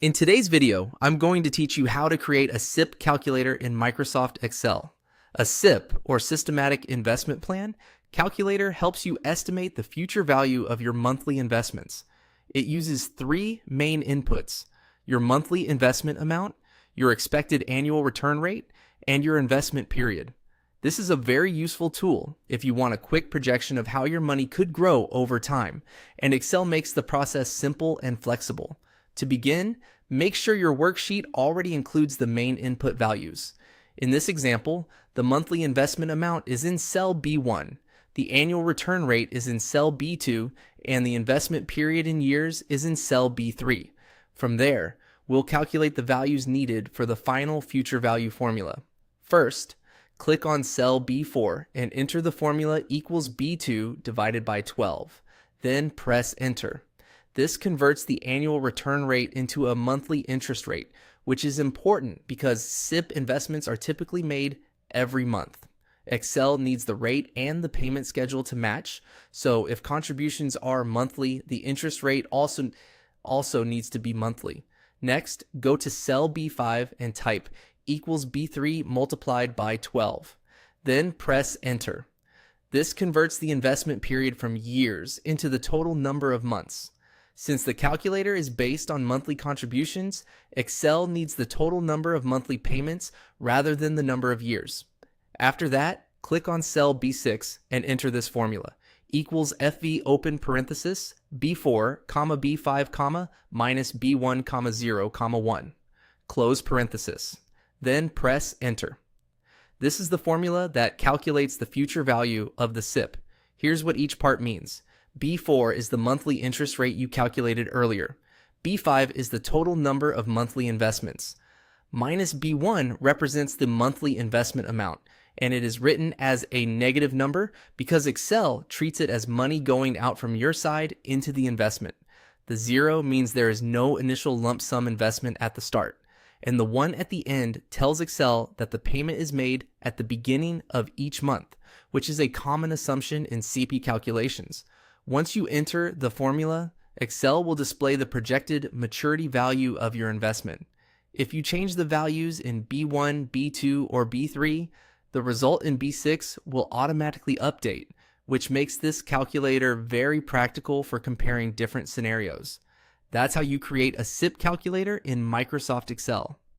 In today's video, I'm going to teach you how to create a SIP calculator in Microsoft Excel. A SIP, or Systematic Investment Plan, calculator helps you estimate the future value of your monthly investments. It uses three main inputs: your monthly investment amount, your expected annual return rate, and your investment period. This is a very useful tool if you want a quick projection of how your money could grow over time, and Excel makes the process simple and flexible. To begin, make sure your worksheet already includes the main input values. In this example, the monthly investment amount is in cell B1, the annual return rate is in cell B2, and the investment period in years is in cell B3. From there, we'll calculate the values needed for the final future value formula. First, click on cell B4 and enter the formula equals B2 divided by 12. Then press enter. This converts the annual return rate into a monthly interest rate, which is important because SIP investments are typically made every month. Excel needs the rate and the payment schedule to match, so if contributions are monthly, the interest rate also needs to be monthly. Next, go to cell B5 and type equals B3 multiplied by 12. Then press enter. This converts the investment period from years into the total number of months. Since the calculator is based on monthly contributions, Excel needs the total number of monthly payments rather than the number of years. After that, click on cell B6 and enter this formula: equals FV open parenthesis B4, B5, minus B1, 0, 1, close parenthesis. Then press enter. This is the formula that calculates the future value of the SIP. Here's what each part means. B4 is the monthly interest rate you calculated earlier. B5 is the total number of monthly investments. Minus B1 represents the monthly investment amount, and it is written as a negative number because Excel treats it as money going out from your side into the investment. The 0 means there is no initial lump sum investment at the start, and the 1 at the end tells Excel that the payment is made at the beginning of each month, which is a common assumption in CP calculations. Once you enter the formula, Excel will display the projected maturity value of your investment. If you change the values in B1, B2, or B3, the result in B6 will automatically update, which makes this calculator very practical for comparing different scenarios. That's how you create a SIP calculator in Microsoft Excel.